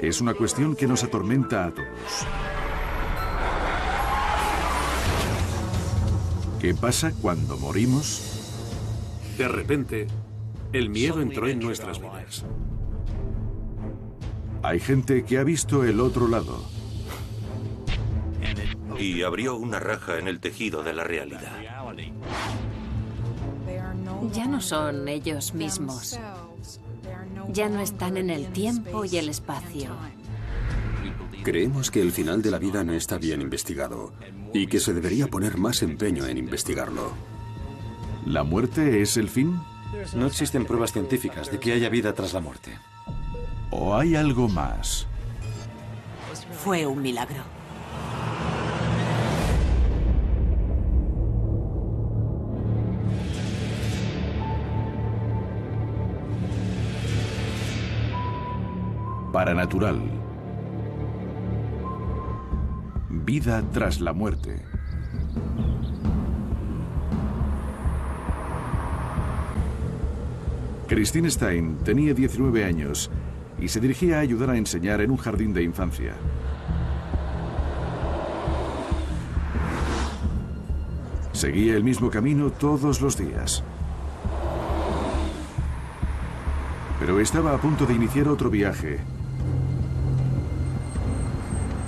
Es una cuestión que nos atormenta a todos. ¿Qué pasa cuando morimos? De repente, el miedo entró en nuestras vidas. Hay gente que ha visto el otro lado. Y abrió una raja en el tejido de la realidad. Ya no son ellos mismos. Ya no están en el tiempo y el espacio. Creemos que el final de la vida no está bien investigado y que se debería poner más empeño en investigarlo. ¿La muerte es el fin? No existen pruebas científicas de que haya vida tras la muerte. ¿O hay algo más? Fue un milagro. Paranatural. Vida tras la muerte. Christine Stein tenía 19 años y se dirigía a ayudar a enseñar en un jardín de infancia. Seguía el mismo camino todos los días. Pero estaba a punto de iniciar otro viaje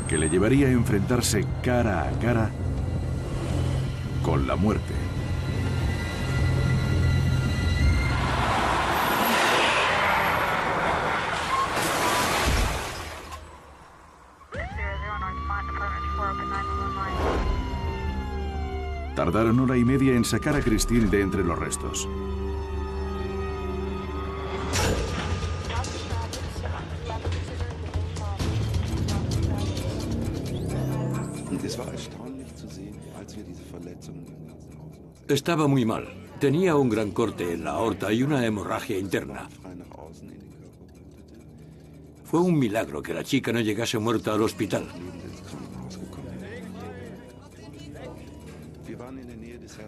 que le llevaría a enfrentarse cara a cara con la muerte. Tardaron 1 hora y media en sacar a Christine de entre los restos. Estaba muy mal. Tenía un gran corte en la aorta y una hemorragia interna. Fue un milagro que la chica no llegase muerta al hospital.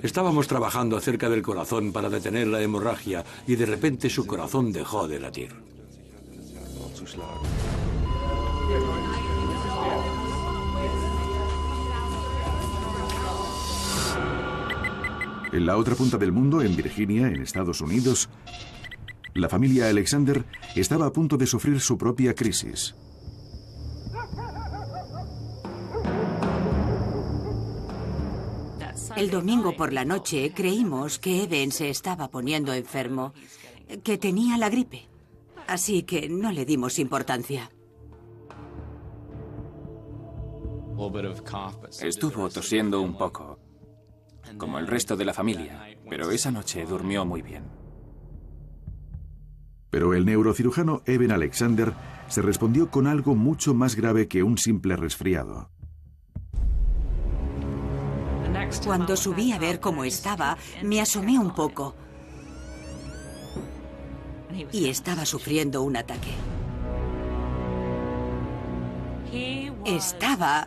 Estábamos trabajando cerca del corazón para detener la hemorragia y de repente su corazón dejó de latir. En la otra punta del mundo, en Virginia, en Estados Unidos, la familia Alexander estaba a punto de sufrir su propia crisis. El domingo por la noche creímos que Eben se estaba poniendo enfermo, que tenía la gripe. Así que no le dimos importancia. Estuvo tosiendo un poco, como el resto de la familia, pero esa noche durmió muy bien. Pero el neurocirujano Eben Alexander se respondió con algo mucho más grave que un simple resfriado. Cuando subí a ver cómo estaba, me asomé un poco. Y estaba sufriendo un ataque. Estaba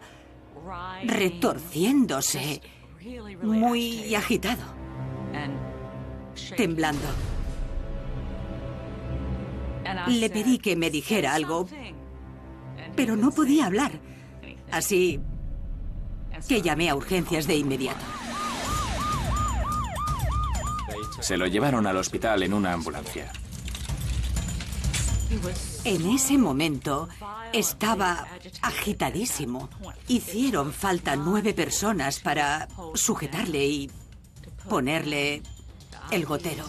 retorciéndose, muy agitado, temblando. Le pedí que me dijera algo, pero no podía hablar. Así que llamé a urgencias de inmediato. Se lo llevaron al hospital en una ambulancia. En ese momento estaba agitadísimo. Hicieron falta 9 personas para sujetarle y ponerle el gotero.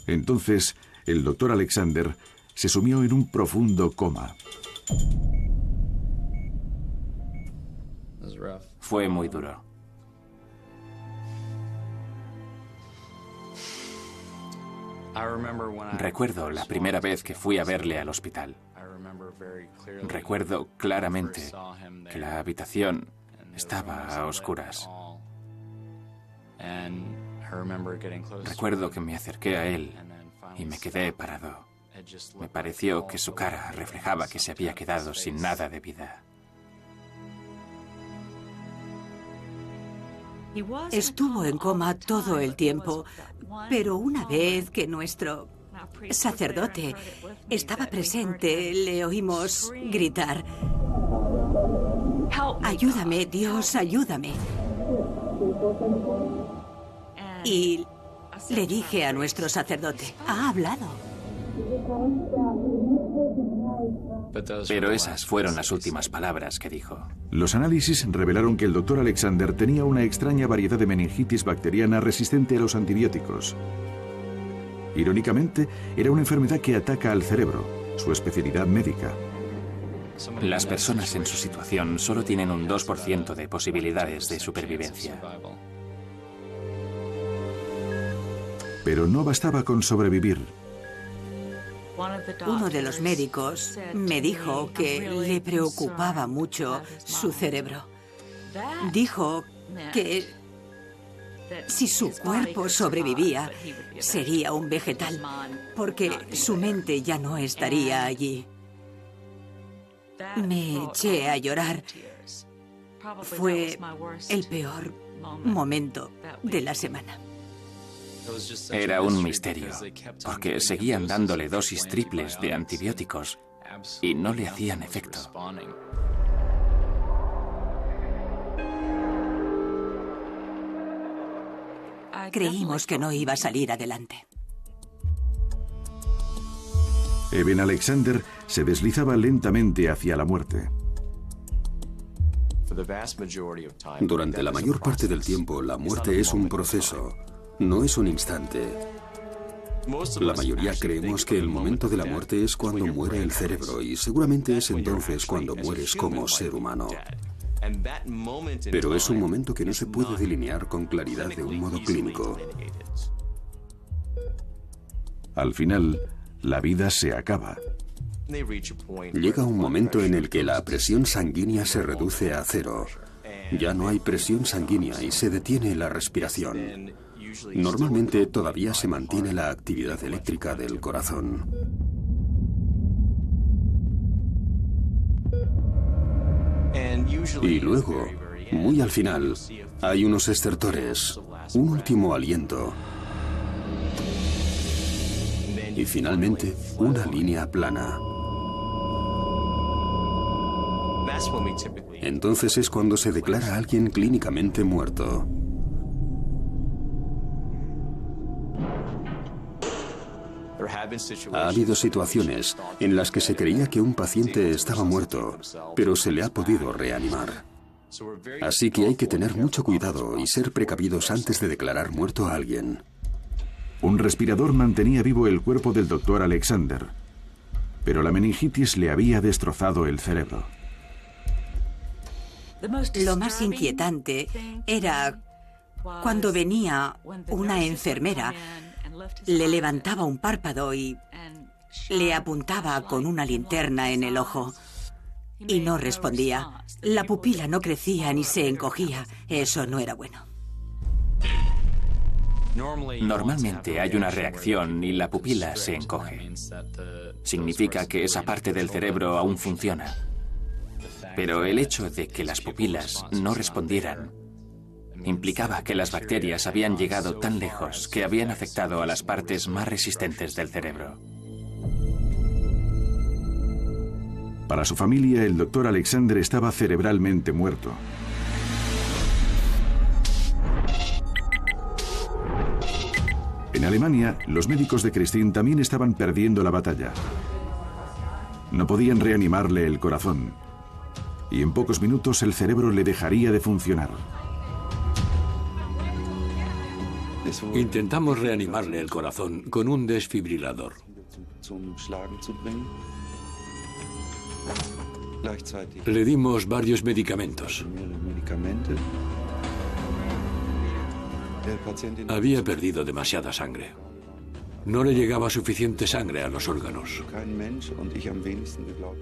Entonces, el doctor Alexander se sumió en un profundo coma. Fue muy duro. Recuerdo la primera vez que fui a verle al hospital. Recuerdo claramente que la habitación estaba a oscuras. Recuerdo que me acerqué a él y me quedé parado. Me pareció que su cara reflejaba que se había quedado sin nada de vida. Estuvo en coma todo el tiempo, pero una vez que nuestro sacerdote estaba presente. Le oímos gritar: ayúdame, Dios, ayúdame. Y le dije a nuestro sacerdote: ha hablado. Pero esas fueron las últimas palabras que dijo. Los análisis revelaron que el doctor Alexander tenía una extraña variedad de meningitis bacteriana resistente a los antibióticos. Irónicamente, era una enfermedad que ataca al cerebro, su especialidad médica. Las personas en su situación solo tienen un 2% de posibilidades de supervivencia. Pero no bastaba con sobrevivir. Uno de los médicos me dijo que le preocupaba mucho su cerebro. Dijo que si su cuerpo sobrevivía, sería un vegetal, porque su mente ya no estaría allí. Me eché a llorar. Fue el peor momento de la semana. Era un misterio, porque seguían dándole dosis triples de antibióticos y no le hacían efecto. Creímos que no iba a salir adelante. Eben Alexander se deslizaba lentamente hacia la muerte. Durante la mayor parte del tiempo, la muerte es un proceso, no es un instante. La mayoría creemos que el momento de la muerte es cuando muere el cerebro, y seguramente es entonces cuando mueres como ser humano. Pero es un momento que no se puede delinear con claridad de un modo clínico. Al final, la vida se acaba. Llega un momento en el que la presión sanguínea se reduce a cero. Ya no hay presión sanguínea y se detiene la respiración. Normalmente todavía se mantiene la actividad eléctrica del corazón. Y luego, muy al final, hay unos estertores, un último aliento. Y finalmente, una línea plana. Entonces es cuando se declara a alguien clínicamente muerto. Ha habido situaciones en las que se creía que un paciente estaba muerto, pero se le ha podido reanimar. Así que hay que tener mucho cuidado y ser precavidos antes de declarar muerto a alguien. Un respirador mantenía vivo el cuerpo del doctor Alexander, pero la meningitis le había destrozado el cerebro. Lo más inquietante era cuando venía una enfermera, le levantaba un párpado y le apuntaba con una linterna en el ojo y no respondía. La pupila no crecía ni se encogía. Eso no era bueno. Normalmente hay una reacción y la pupila se encoge. Significa que esa parte del cerebro aún funciona. Pero el hecho de que las pupilas no respondieran implicaba que las bacterias habían llegado tan lejos que habían afectado a las partes más resistentes del cerebro. Para su familia, el doctor Alexander estaba cerebralmente muerto. En Alemania, los médicos de Christine también estaban perdiendo la batalla. No podían reanimarle el corazón, y en pocos minutos el cerebro le dejaría de funcionar. Intentamos reanimarle el corazón con un desfibrilador. Le dimos varios medicamentos. Había perdido demasiada sangre. No le llegaba suficiente sangre a los órganos.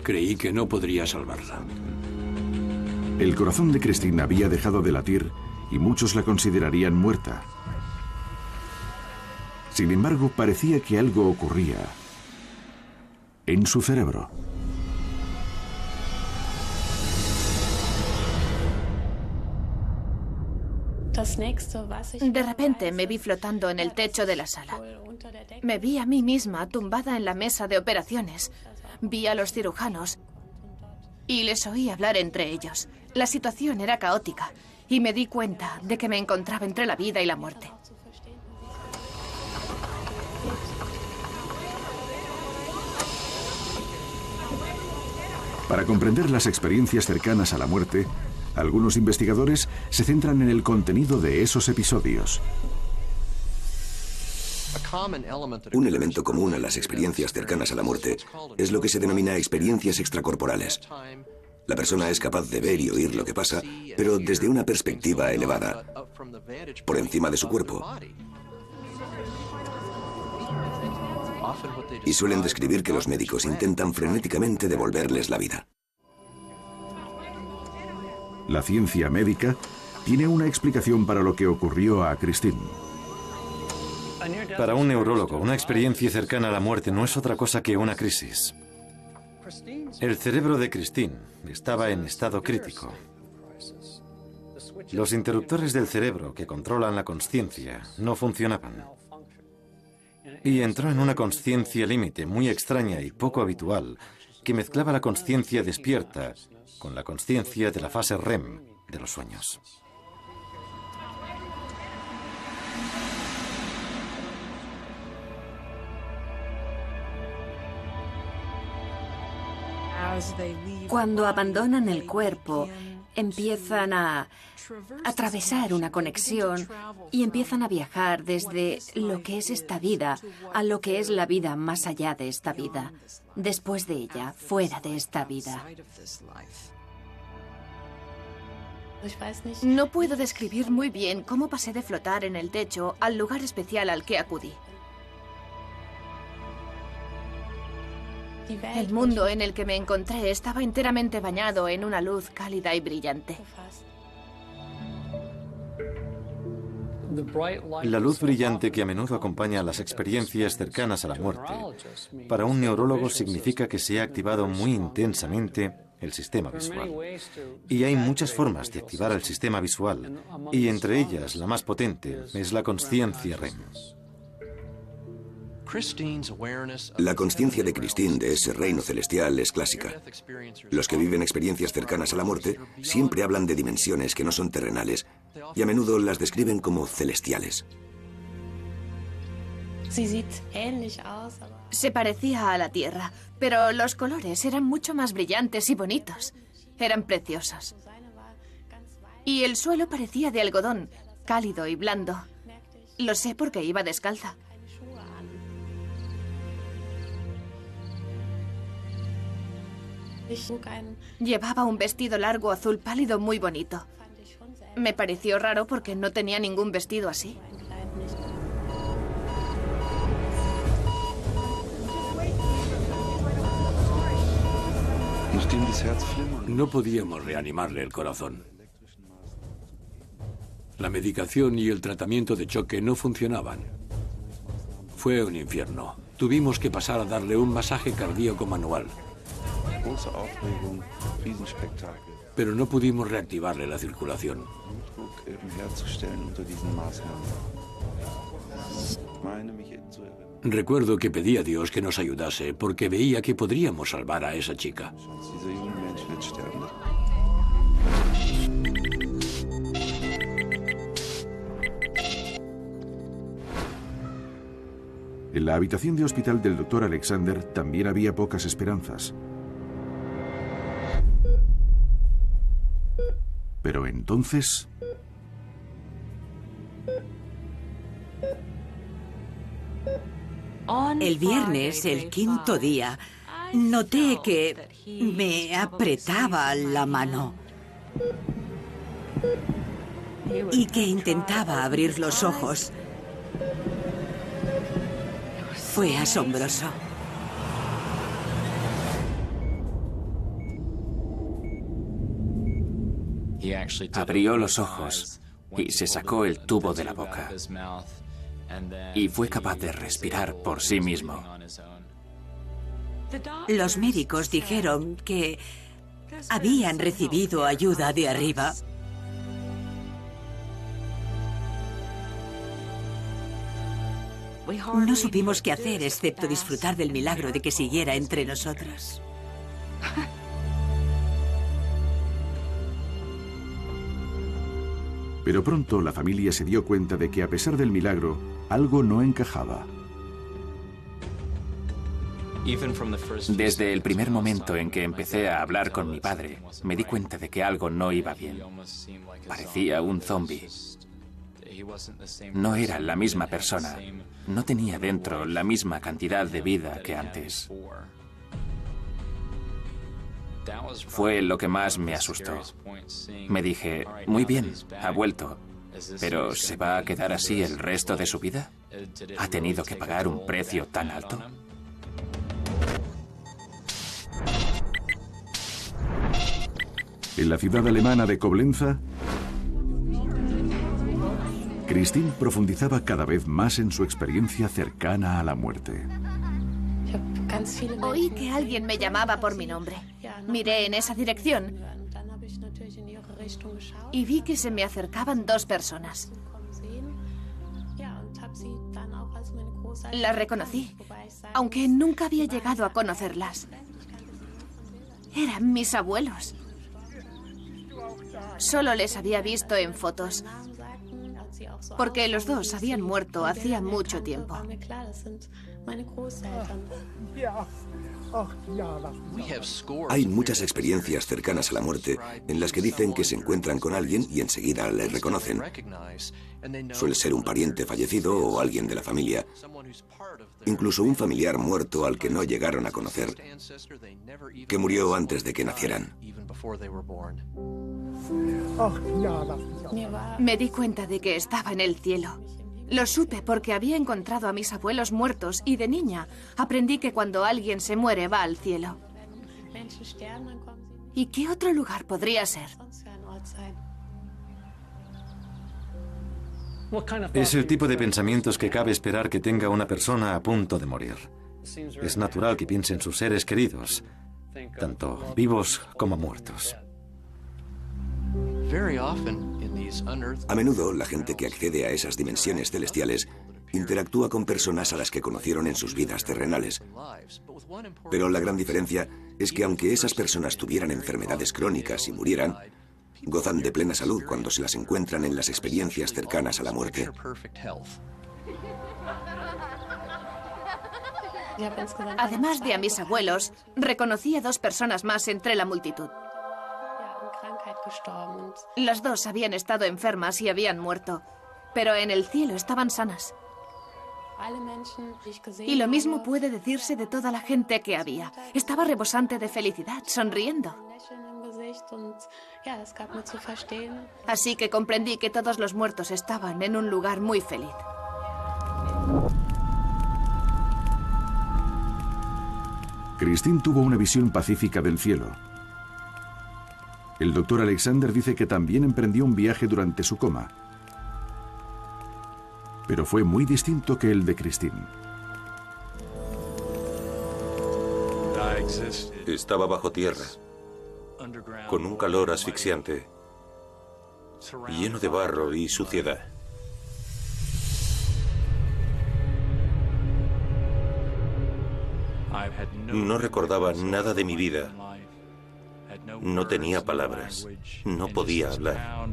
Creí que no podría salvarla. El corazón de Christine había dejado de latir y muchos la considerarían muerta. Sin embargo, parecía que algo ocurría en su cerebro. De repente me vi flotando en el techo de la sala. Me vi a mí misma tumbada en la mesa de operaciones. Vi a los cirujanos y les oí hablar entre ellos. La situación era caótica y me di cuenta de que me encontraba entre la vida y la muerte. Para comprender las experiencias cercanas a la muerte, algunos investigadores se centran en el contenido de esos episodios. Un elemento común a las experiencias cercanas a la muerte es lo que se denomina experiencias extracorporales. La persona es capaz de ver y oír lo que pasa, pero desde una perspectiva elevada, por encima de su cuerpo. Y suelen describir que los médicos intentan frenéticamente devolverles la vida. La ciencia médica tiene una explicación para lo que ocurrió a Christine. Para un neurólogo, una experiencia cercana a la muerte no es otra cosa que una crisis. El cerebro de Christine estaba en estado crítico. Los interruptores del cerebro que controlan la consciencia no funcionaban. Y entró en una consciencia límite muy extraña y poco habitual que mezclaba la consciencia despierta con la consciencia de la fase REM de los sueños. Cuando abandonan el cuerpo, empiezan a atravesar una conexión y empiezan a viajar desde lo que es esta vida a lo que es la vida más allá de esta vida, después de ella, fuera de esta vida. No puedo describir muy bien cómo pasé de flotar en el techo al lugar especial al que acudí. El mundo en el que me encontré estaba enteramente bañado en una luz cálida y brillante. La luz brillante que a menudo acompaña a las experiencias cercanas a la muerte, para un neurólogo significa que se ha activado muy intensamente el sistema visual. Y hay muchas formas de activar el sistema visual, y entre ellas la más potente es la consciencia REM. La consciencia de Christine de ese reino celestial es clásica. Los que viven experiencias cercanas a la muerte siempre hablan de dimensiones que no son terrenales y a menudo las describen como celestiales. Se parecía a la Tierra, pero los colores eran mucho más brillantes y bonitos. Eran preciosos. Y el suelo parecía de algodón, cálido y blando. Lo sé porque iba descalza. Llevaba un vestido largo azul pálido muy bonito. Me pareció raro porque no tenía ningún vestido así. No podíamos reanimarle el corazón. La medicación y el tratamiento de choque no funcionaban. Fue un infierno. Tuvimos que pasar a darle un masaje cardíaco manual. Pero no pudimos reactivarle la circulación. Recuerdo que pedí a Dios que nos ayudase porque veía que podríamos salvar a esa chica. En la habitación de hospital del Dr. Alexander también había pocas esperanzas. Pero entonces... El viernes, el quinto día, noté que me apretaba la mano y que intentaba abrir los ojos. Fue asombroso. Abrió los ojos y se sacó el tubo de la boca. Y fue capaz de respirar por sí mismo. Los médicos dijeron que habían recibido ayuda de arriba. No supimos qué hacer excepto disfrutar del milagro de que siguiera entre nosotros. Pero pronto la familia se dio cuenta de que a pesar del milagro, algo no encajaba. Desde el primer momento en que empecé a hablar con mi padre, me di cuenta de que algo no iba bien. Parecía un zombi. No era la misma persona. No tenía dentro la misma cantidad de vida que antes. Fue lo que más me asustó. Me dije, muy bien, ha vuelto, pero ¿se va a quedar así el resto de su vida? ¿Ha tenido que pagar un precio tan alto? En la ciudad alemana de Coblenza, Christine profundizaba cada vez más en su experiencia cercana a la muerte. Oí que alguien me llamaba por mi nombre. Miré en esa dirección y vi que se me acercaban 2 personas. Las reconocí, aunque nunca había llegado a conocerlas. Eran mis abuelos. Solo les había visto en fotos, porque los 2 habían muerto hacía mucho tiempo. Hay muchas experiencias cercanas a la muerte en las que dicen que se encuentran con alguien y enseguida le reconocen. Suele ser un pariente fallecido o alguien de la familia. Incluso un familiar muerto al que no llegaron a conocer, que murió antes de que nacieran. Me di cuenta de que estaba en el cielo. Lo supe porque había encontrado a mis abuelos muertos y de niña aprendí que cuando alguien se muere va al cielo. ¿Y qué otro lugar podría ser? Es el tipo de pensamientos que cabe esperar que tenga una persona a punto de morir. Es natural que piense en sus seres queridos, tanto vivos como muertos. A menudo, la gente que accede a esas dimensiones celestiales interactúa con personas a las que conocieron en sus vidas terrenales. Pero la gran diferencia es que aunque esas personas tuvieran enfermedades crónicas y murieran, gozan de plena salud cuando se las encuentran en las experiencias cercanas a la muerte. Además de a mis abuelos, reconocí a 2 personas más entre la multitud. Las 2 habían estado enfermas y habían muerto, pero en el cielo estaban sanas. Y lo mismo puede decirse de toda la gente que había. Estaba rebosante de felicidad, sonriendo. Así que comprendí que todos los muertos estaban en un lugar muy feliz. Christine tuvo una visión pacífica del cielo. El doctor Alexander dice que también emprendió un viaje durante su coma, pero fue muy distinto que el de Christine. Estaba bajo tierra, con un calor asfixiante, lleno de barro y suciedad. No recordaba nada de mi vida. No tenía palabras. No podía hablar.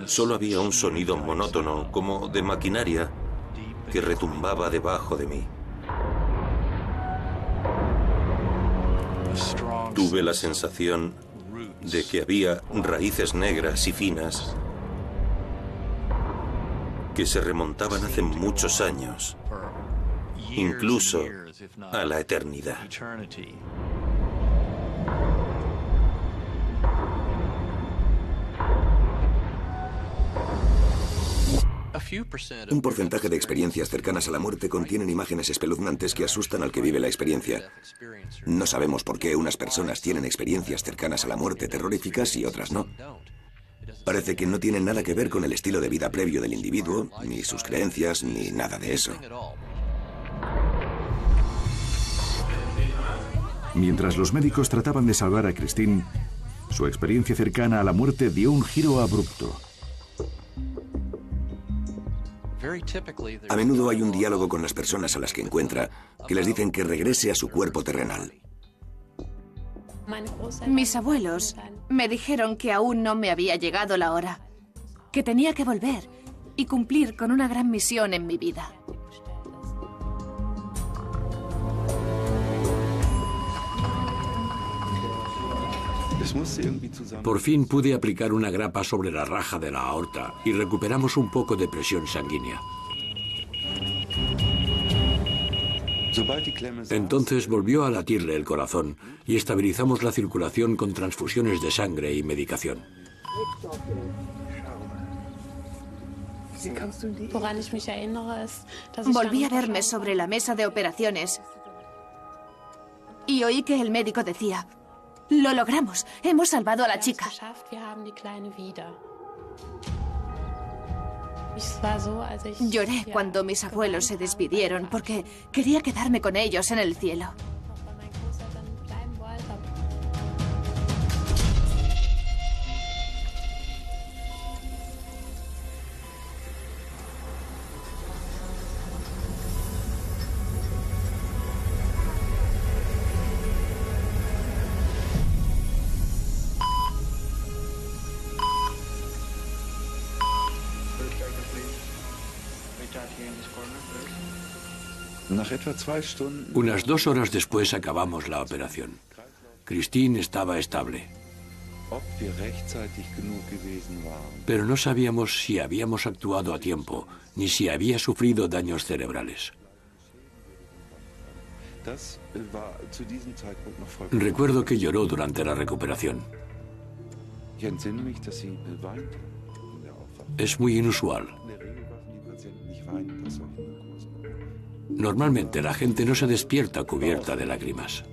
Solo había un sonido monótono, como de maquinaria, que retumbaba debajo de mí. Tuve la sensación de que había raíces negras y finas que se remontaban hace muchos años, incluso a la eternidad. Un porcentaje de experiencias cercanas a la muerte contienen imágenes espeluznantes que asustan al que vive la experiencia. No sabemos por qué unas personas tienen experiencias cercanas a la muerte terroríficas y otras no. Parece que no tienen nada que ver con el estilo de vida previo del individuo, ni sus creencias, ni nada de eso. Mientras los médicos trataban de salvar a Christine, su experiencia cercana a la muerte dio un giro abrupto. A menudo hay un diálogo con las personas a las que encuentra que les dicen que regrese a su cuerpo terrenal. Mis abuelos me dijeron que aún no me había llegado la hora, que tenía que volver y cumplir con una gran misión en mi vida. Por fin pude aplicar una grapa sobre la raja de la aorta y recuperamos un poco de presión sanguínea. Entonces volvió a latirle el corazón y estabilizamos la circulación con transfusiones de sangre y medicación. Volví a verme sobre la mesa de operaciones y oí que el médico decía: «Lo logramos, hemos salvado a la chica». Lloré cuando mis abuelos se despidieron porque quería quedarme con ellos en el cielo. Unas 2 horas después acabamos la operación. Christine estaba estable. Pero no sabíamos si habíamos actuado a tiempo, ni si había sufrido daños cerebrales. Recuerdo que lloró durante la recuperación. Es muy inusual. Normalmente la gente no se despierta cubierta de lágrimas.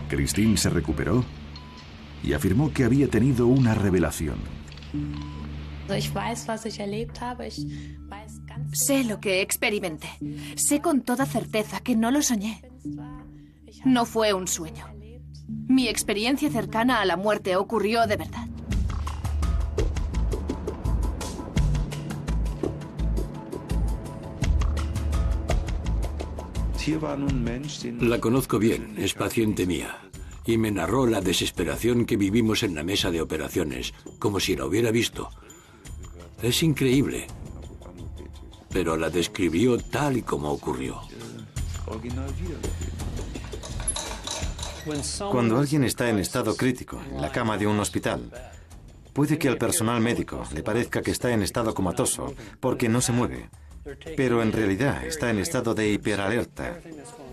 Christine se recuperó y afirmó que había tenido una revelación. Sé lo que experimenté. Sé con toda certeza que no lo soñé. No fue un sueño. Mi experiencia cercana a la muerte ocurrió de verdad. La conozco bien, es paciente mía, y me narró la desesperación que vivimos en la mesa de operaciones, como si la hubiera visto. Es increíble, pero la describió tal y como ocurrió. Cuando alguien está en estado crítico, en la cama de un hospital, puede que al personal médico le parezca que está en estado comatoso porque no se mueve. Pero en realidad está en estado de hiperalerta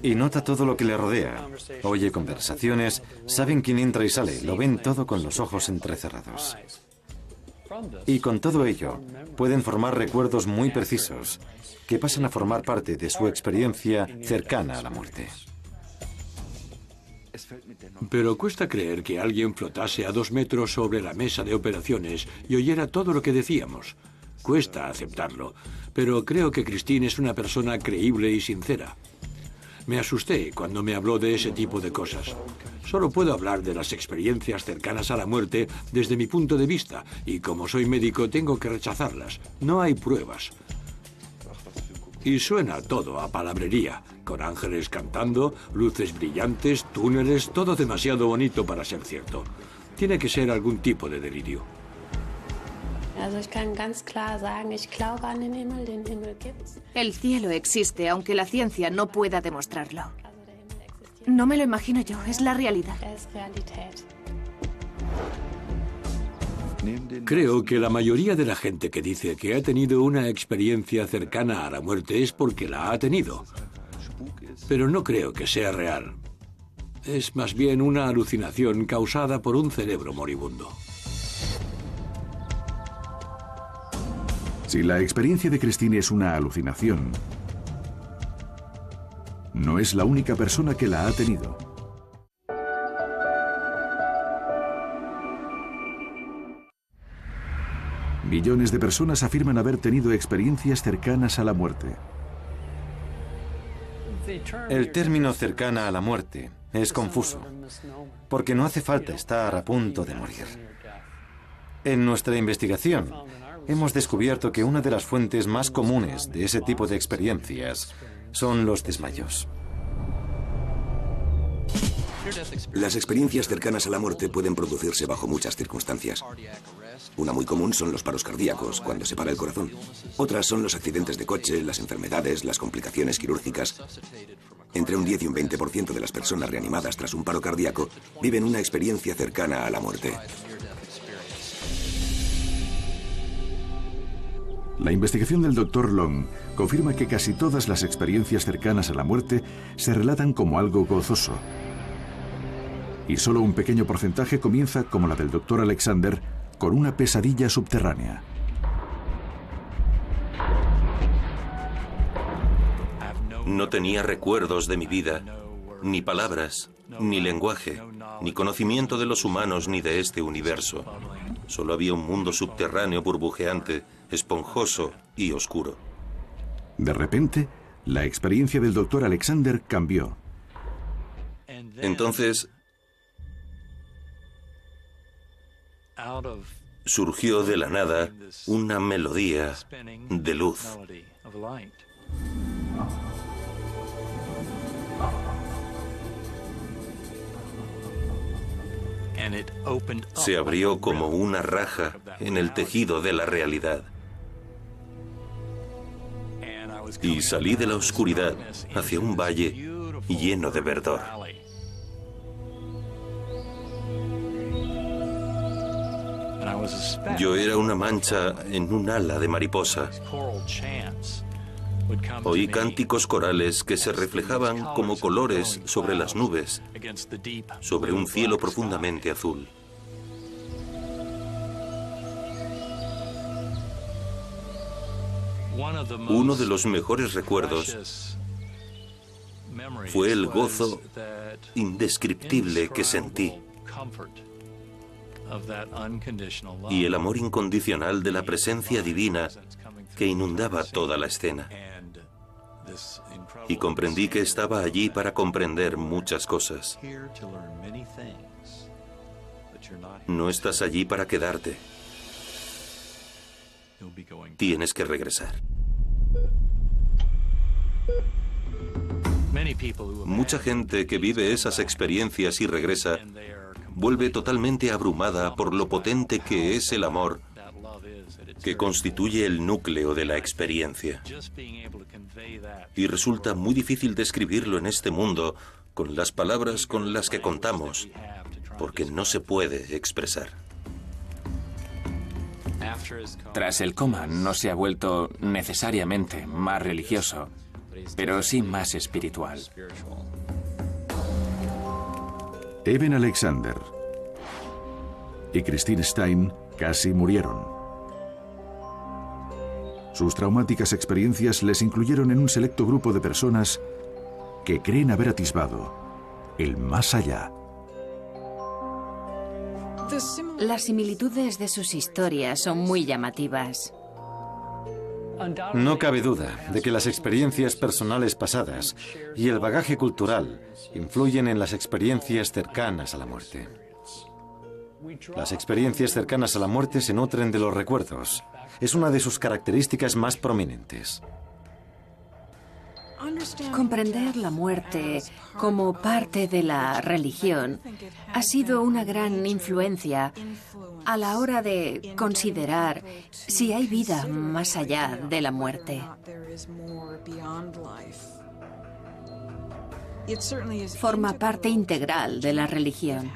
y nota todo lo que le rodea. Oye conversaciones, saben quién entra y sale, lo ven todo con los ojos entrecerrados. Y con todo ello, pueden formar recuerdos muy precisos que pasan a formar parte de su experiencia cercana a la muerte. Pero cuesta creer que alguien flotase a 2 metros sobre la mesa de operaciones y oyera todo lo que decíamos. Cuesta aceptarlo, pero creo que Christine es una persona creíble y sincera. Me asusté cuando me habló de ese tipo de cosas. Solo puedo hablar de las experiencias cercanas a la muerte desde mi punto de vista, y como soy médico tengo que rechazarlas. No hay pruebas. Y suena todo a palabrería, con ángeles cantando, luces brillantes, túneles, todo demasiado bonito para ser cierto. Tiene que ser algún tipo de delirio. El cielo existe, aunque la ciencia no pueda demostrarlo. No me lo imagino yo, es la realidad. Creo que la mayoría de la gente que dice que ha tenido una experiencia cercana a la muerte es porque la ha tenido. Pero no creo que sea real. Es más bien una alucinación causada por un cerebro moribundo. Si la experiencia de Christine es una alucinación, no es la única persona que la ha tenido. Millones de personas afirman haber tenido experiencias cercanas a la muerte. El término cercana a la muerte es confuso, porque no hace falta estar a punto de morir. En nuestra investigación, hemos descubierto que una de las fuentes más comunes de ese tipo de experiencias son los desmayos. Las experiencias cercanas a la muerte pueden producirse bajo muchas circunstancias. Una muy común son los paros cardíacos, cuando se para el corazón. Otras son los accidentes de coche, las enfermedades, las complicaciones quirúrgicas. Entre un 10 y un 20% de las personas reanimadas tras un paro cardíaco viven una experiencia cercana a la muerte. La investigación del Dr. Long confirma que casi todas las experiencias cercanas a la muerte se relatan como algo gozoso. Y solo un pequeño porcentaje comienza, como la del Dr. Alexander, con una pesadilla subterránea. No tenía recuerdos de mi vida, ni palabras, ni lenguaje, ni conocimiento de los humanos ni de este universo. Solo había un mundo subterráneo burbujeante, esponjoso y oscuro. De repente, la experiencia del Dr. Alexander cambió. Entonces, surgió de la nada una melodía de luz. Se abrió como una raja en el tejido de la realidad. Y salí de la oscuridad hacia un valle lleno de verdor. Yo era una mancha en un ala de mariposa. Oí cánticos corales que se reflejaban como colores sobre las nubes, sobre un cielo profundamente azul. Uno de los mejores recuerdos fue el gozo indescriptible que sentí y el amor incondicional de la presencia divina que inundaba toda la escena. Y comprendí que estaba allí para comprender muchas cosas. No estás allí para quedarte. Tienes que regresar. Mucha gente que vive esas experiencias y regresa vuelve totalmente abrumada por lo potente que es el amor que constituye el núcleo de la experiencia. Y resulta muy difícil describirlo en este mundo con las palabras con las que contamos, porque no se puede expresar. Tras el coma no se ha vuelto necesariamente más religioso, pero sí más espiritual. Eben Alexander y Christine Stein casi murieron. Sus traumáticas experiencias les incluyeron en un selecto grupo de personas que creen haber atisbado el más allá. Las similitudes de sus historias son muy llamativas. No cabe duda de que las experiencias personales pasadas y el bagaje cultural influyen en las experiencias cercanas a la muerte. Las experiencias cercanas a la muerte se nutren de los recuerdos. Es una de sus características más prominentes. Comprender la muerte como parte de la religión ha sido una gran influencia a la hora de considerar si hay vida más allá de la muerte. Forma parte integral de la religión.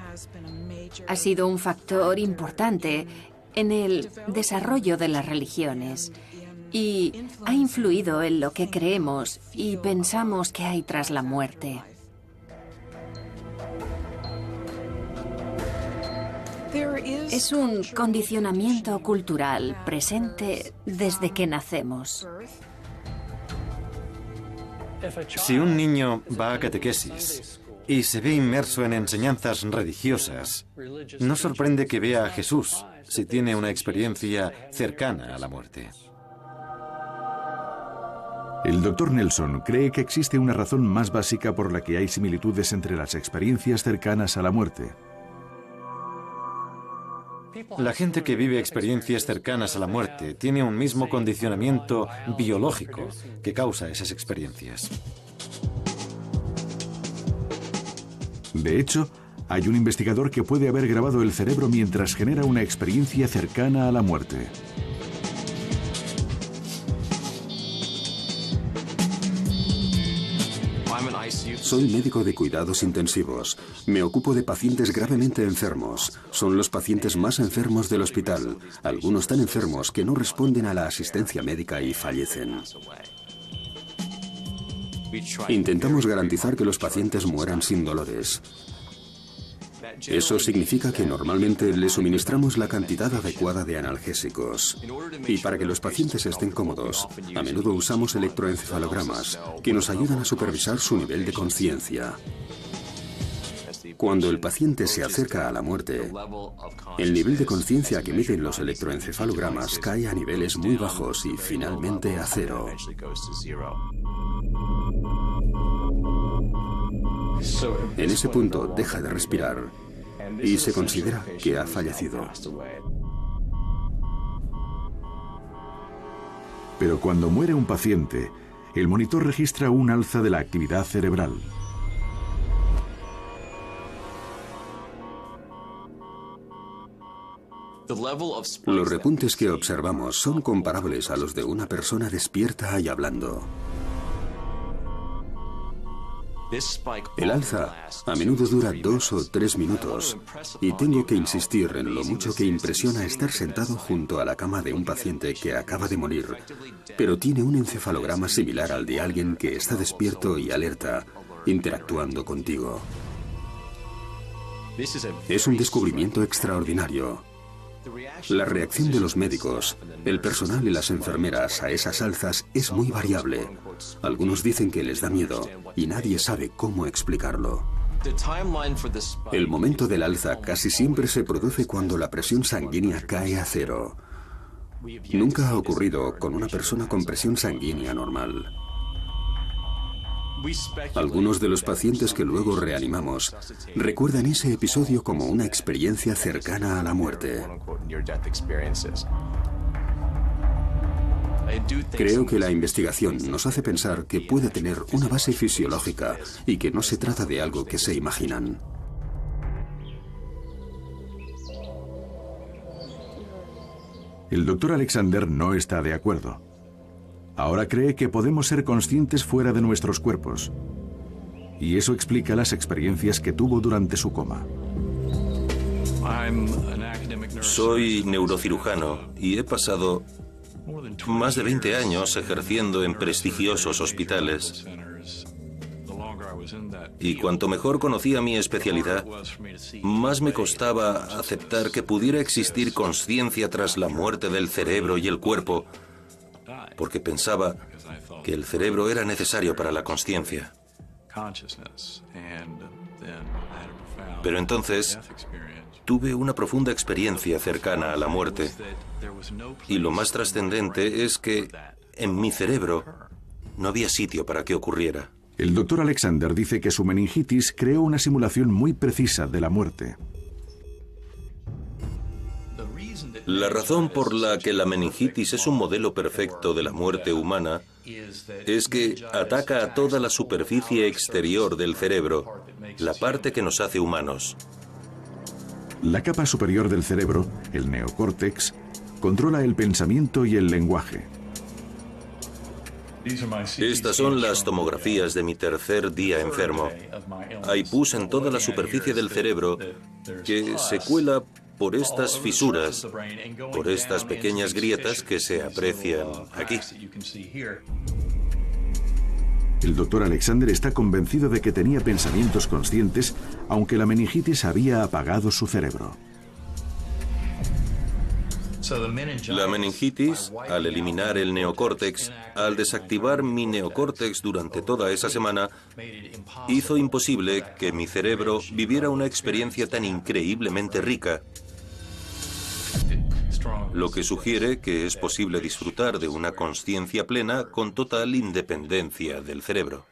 Ha sido un factor importante en el desarrollo de las religiones y ha influido en lo que creemos y pensamos que hay tras la muerte. Es un condicionamiento cultural presente desde que nacemos. Si un niño va a catequesis y se ve inmerso en enseñanzas religiosas, no sorprende que vea a Jesús si tiene una experiencia cercana a la muerte. El Dr. Nelson cree que existe una razón más básica por la que hay similitudes entre las experiencias cercanas a la muerte. La gente que vive experiencias cercanas a la muerte tiene un mismo condicionamiento biológico que causa esas experiencias. De hecho, hay un investigador que puede haber grabado el cerebro mientras genera una experiencia cercana a la muerte. Soy médico de cuidados intensivos. Me ocupo de pacientes gravemente enfermos. Son los pacientes más enfermos del hospital. Algunos tan enfermos que no responden a la asistencia médica y fallecen. Intentamos garantizar que los pacientes mueran sin dolores. Eso significa que normalmente les suministramos la cantidad adecuada de analgésicos. Y para que los pacientes estén cómodos, a menudo usamos electroencefalogramas que nos ayudan a supervisar su nivel de conciencia. Cuando el paciente se acerca a la muerte, el nivel de conciencia que miden los electroencefalogramas cae a niveles muy bajos y finalmente a cero. En ese punto deja de respirar y se considera que ha fallecido. Pero cuando muere un paciente, el monitor registra un alza de la actividad cerebral. Los repuntes que observamos son comparables a los de una persona despierta y hablando. El alza a menudo dura 2 o 3 minutos y tengo que insistir en lo mucho que impresiona estar sentado junto a la cama de un paciente que acaba de morir, pero tiene un encefalograma similar al de alguien que está despierto y alerta, interactuando contigo. Es un descubrimiento extraordinario. La reacción de los médicos, el personal y las enfermeras a esas alzas es muy variable. Algunos dicen que les da miedo y nadie sabe cómo explicarlo. El momento del alza casi siempre se produce cuando la presión sanguínea cae a cero. Nunca ha ocurrido con una persona con presión sanguínea normal. Algunos de los pacientes que luego reanimamos recuerdan ese episodio como una experiencia cercana a la muerte. Creo que la investigación nos hace pensar que puede tener una base fisiológica y que no se trata de algo que se imaginan. El doctor Alexander no está de acuerdo. Ahora cree que podemos ser conscientes fuera de nuestros cuerpos. Y eso explica las experiencias que tuvo durante su coma. Soy neurocirujano y he pasado más de 20 años ejerciendo en prestigiosos hospitales. Y cuanto mejor conocía mi especialidad, más me costaba aceptar que pudiera existir conciencia tras la muerte del cerebro y el cuerpo, porque pensaba que el cerebro era necesario para la consciencia. Pero entonces tuve una profunda experiencia cercana a la muerte. Y lo más trascendente es que en mi cerebro no había sitio para que ocurriera. El doctor Alexander dice que su meningitis creó una simulación muy precisa de la muerte. La razón por la que la meningitis es un modelo perfecto de la muerte humana es que ataca a toda la superficie exterior del cerebro, la parte que nos hace humanos. La capa superior del cerebro, el neocórtex, controla el pensamiento y el lenguaje. Estas son las tomografías de mi tercer día enfermo. Hay pus en toda la superficie del cerebro que se cuela por estas fisuras, por estas pequeñas grietas que se aprecian aquí. El doctor Alexander está convencido de que tenía pensamientos conscientes, aunque la meningitis había apagado su cerebro. La meningitis, al eliminar el neocórtex, al desactivar mi neocórtex durante toda esa semana, hizo imposible que mi cerebro viviera una experiencia tan increíblemente rica, lo que sugiere que es posible disfrutar de una consciencia plena con total independencia del cerebro.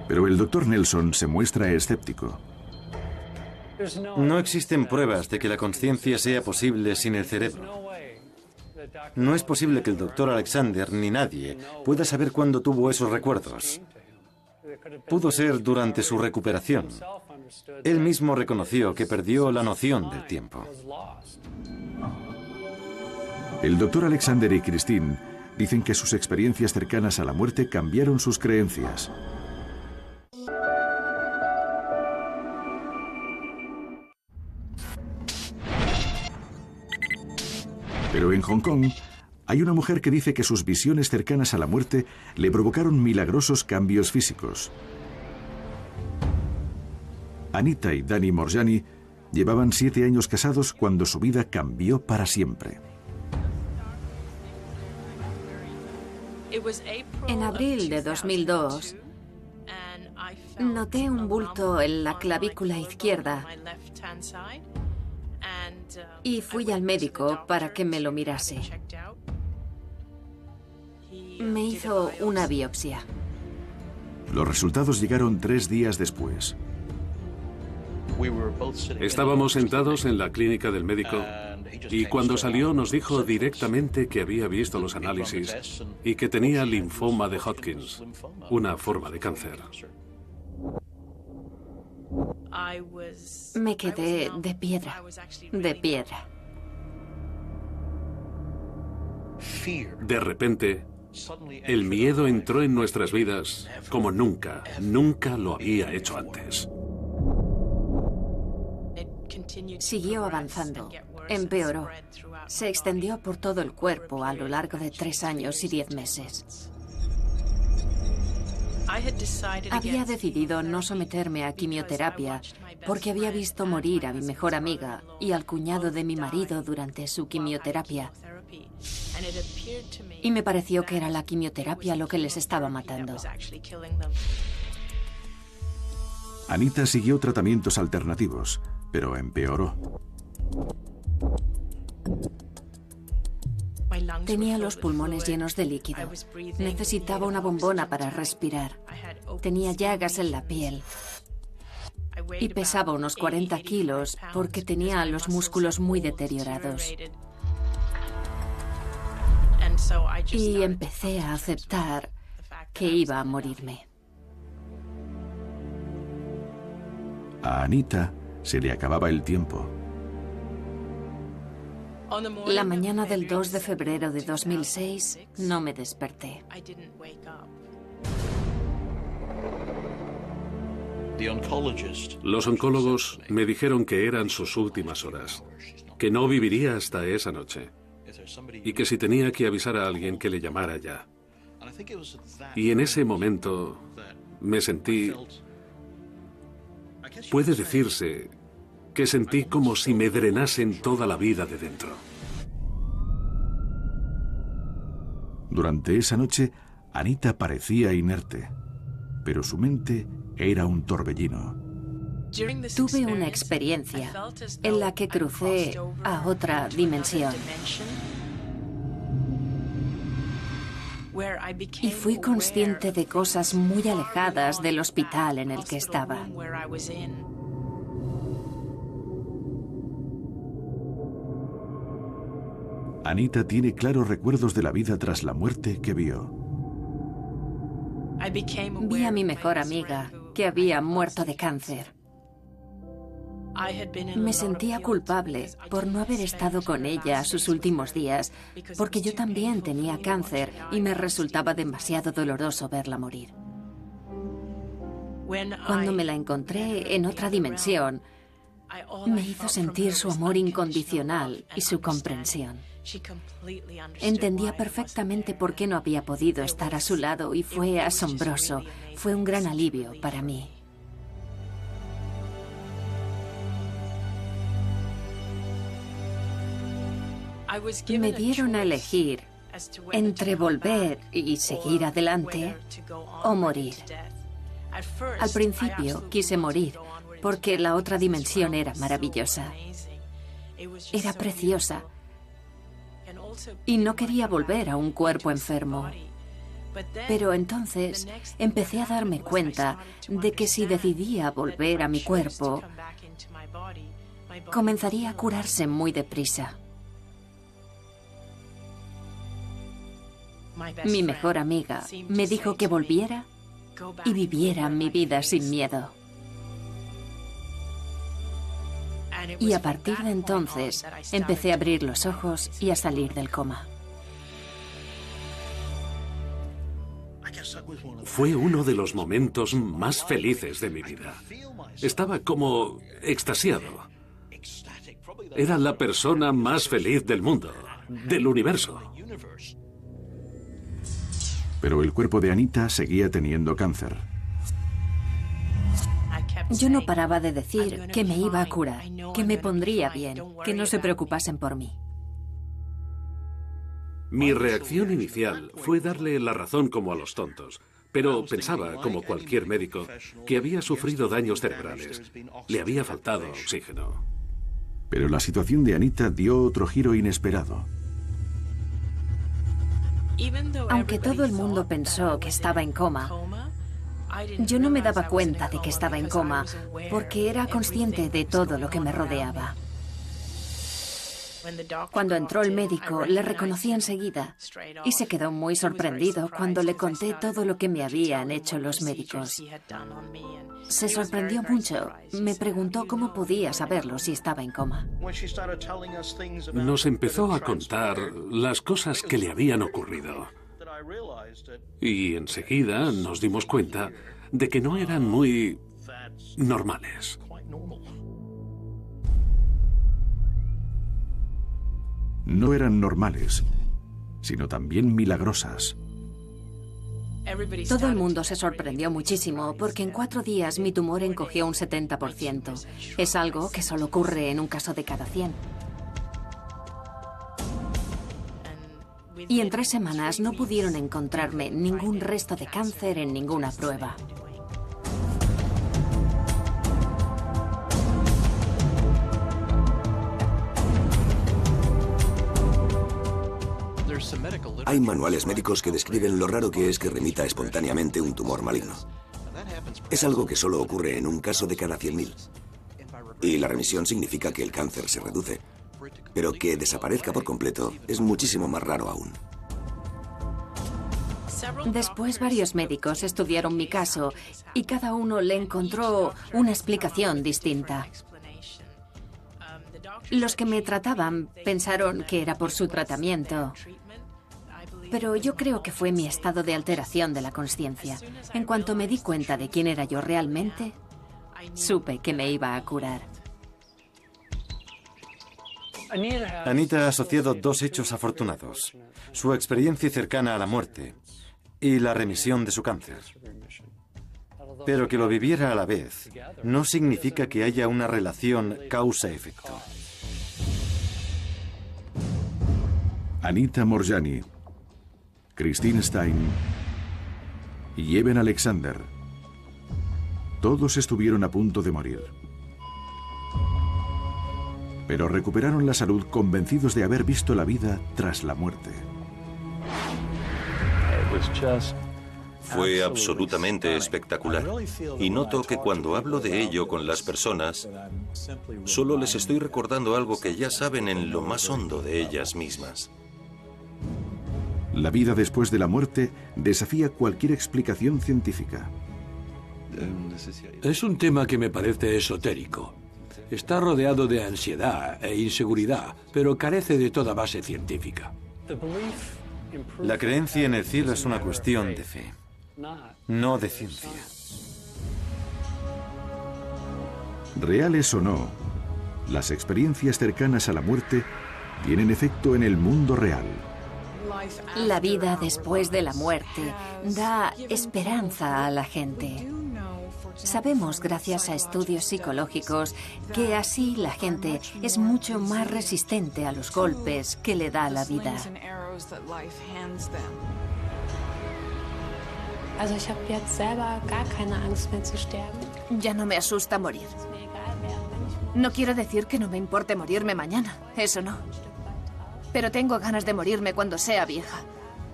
Pero el doctor Nelson se muestra escéptico. No existen pruebas de que la consciencia sea posible sin el cerebro. No es posible que el doctor Alexander ni nadie pueda saber cuándo tuvo esos recuerdos. Pudo ser durante su recuperación. Él mismo reconoció que perdió la noción del tiempo. El doctor Alexander y Christine dicen que sus experiencias cercanas a la muerte cambiaron sus creencias. Pero en Hong Kong hay una mujer que dice que sus visiones cercanas a la muerte le provocaron milagrosos cambios físicos. Anita y Danny Moorjani llevaban 7 años casados cuando su vida cambió para siempre. En abril de 2002, noté un bulto en la clavícula izquierda y fui al médico para que me lo mirase. Me hizo una biopsia. Los resultados llegaron 3 días después. Estábamos sentados en la clínica del médico y cuando salió nos dijo directamente que había visto los análisis y que tenía linfoma de Hodgkin, una forma de cáncer. Me quedé de piedra, de piedra. De repente, el miedo entró en nuestras vidas como nunca lo había hecho antes. Siguió avanzando, empeoró. Se extendió por todo el cuerpo a lo largo de 3 años y 10 meses. Había decidido no someterme a quimioterapia porque había visto morir a mi mejor amiga y al cuñado de mi marido durante su quimioterapia. Y me pareció que era la quimioterapia lo que les estaba matando. Anita siguió tratamientos alternativos, pero empeoró. Tenía los pulmones llenos de líquido. Necesitaba una bombona para respirar. Tenía llagas en la piel. Y pesaba unos 40 kilos porque tenía los músculos muy deteriorados. Y empecé a aceptar que iba a morirme. A Anita se le acababa el tiempo. La mañana del 2 de febrero de 2006 no me desperté. Los oncólogos me dijeron que eran sus últimas horas, que no viviría hasta esa noche y que si tenía que avisar a alguien que le llamara ya. Y en ese momento me sentí... Puede decirse que sentí como si me drenasen toda la vida de dentro. Durante esa noche, Anita parecía inerte, pero su mente era un torbellino. Tuve una experiencia en la que crucé a otra dimensión. Y fui consciente de cosas muy alejadas del hospital en el que estaba. Anita tiene claros recuerdos de la vida tras la muerte que vio. Vi a mi mejor amiga, que había muerto de cáncer. Me sentía culpable por no haber estado con ella sus últimos días, porque yo también tenía cáncer y me resultaba demasiado doloroso verla morir. Cuando me la encontré en otra dimensión, me hizo sentir su amor incondicional y su comprensión. Entendía perfectamente por qué no había podido estar a su lado y fue asombroso. Fue un gran alivio para mí. Me dieron a elegir entre volver y seguir adelante o morir. Al principio quise morir porque la otra dimensión era maravillosa. Era preciosa y no quería volver a un cuerpo enfermo. Pero entonces empecé a darme cuenta de que si decidía volver a mi cuerpo, comenzaría a curarse muy deprisa. Mi mejor amiga me dijo que volviera y viviera mi vida sin miedo. Y a partir de entonces empecé a abrir los ojos y a salir del coma. Fue uno de los momentos más felices de mi vida. Estaba como extasiado. Era la persona más feliz del mundo, del universo. Pero el cuerpo de Anita seguía teniendo cáncer. Yo no paraba de decir que me iba a curar, que me pondría bien, que no se preocupasen por mí. Mi reacción inicial fue darle la razón como a los tontos, pero pensaba, como cualquier médico, que había sufrido daños cerebrales. Le había faltado oxígeno. Pero la situación de Anita dio otro giro inesperado. Aunque todo el mundo pensó que estaba en coma, yo no me daba cuenta de que estaba en coma porque era consciente de todo lo que me rodeaba. Cuando entró el médico, le reconocí enseguida y se quedó muy sorprendido cuando le conté todo lo que me habían hecho los médicos. Se sorprendió mucho. Me preguntó cómo podía saberlo si estaba en coma. Nos empezó a contar las cosas que le habían ocurrido. Y enseguida nos dimos cuenta de que no eran muy normales. No eran normales, sino también milagrosas. Todo el mundo se sorprendió muchísimo porque en 4 días mi tumor encogió un 70%. Es algo que solo ocurre en un caso de cada 100. Y en 3 semanas no pudieron encontrarme ningún resto de cáncer en ninguna prueba. Hay manuales médicos que describen lo raro que es que remita espontáneamente un tumor maligno. Es algo que solo ocurre en un caso de cada 100.000. Y la remisión significa que el cáncer se reduce. Pero que desaparezca por completo es muchísimo más raro aún. Después varios médicos estudiaron mi caso y cada uno le encontró una explicación distinta. Los que me trataban pensaron que era por su tratamiento. Pero yo creo que fue mi estado de alteración de la consciencia. En cuanto me di cuenta de quién era yo realmente, supe que me iba a curar. Anita ha asociado 2 hechos afortunados: su experiencia cercana a la muerte y la remisión de su cáncer. Pero que lo viviera a la vez no significa que haya una relación causa-efecto. Anita Moorjani, Christine Stein y Eben Alexander. Todos estuvieron a punto de morir. Pero recuperaron la salud convencidos de haber visto la vida tras la muerte. Fue absolutamente espectacular. Y noto que cuando hablo de ello con las personas, solo les estoy recordando algo que ya saben en lo más hondo de ellas mismas. La vida después de la muerte desafía cualquier explicación científica. Es un tema que me parece esotérico. Está rodeado de ansiedad e inseguridad, pero carece de toda base científica. La creencia en el cielo es una cuestión de fe, no de ciencia. Reales o no, las experiencias cercanas a la muerte tienen efecto en el mundo real. La vida después de la muerte da esperanza a la gente. Sabemos, gracias a estudios psicológicos, que así la gente es mucho más resistente a los golpes que le da la vida. Ya no me asusta morir. No quiero decir que no me importe morirme mañana, eso no. Pero tengo ganas de morirme cuando sea vieja.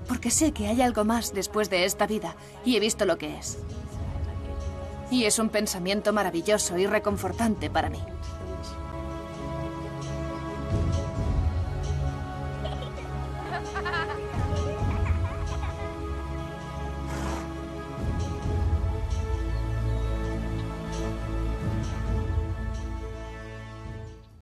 porque sé que hay algo más después de esta vida y he visto lo que es. Y es un pensamiento maravilloso y reconfortante para mí.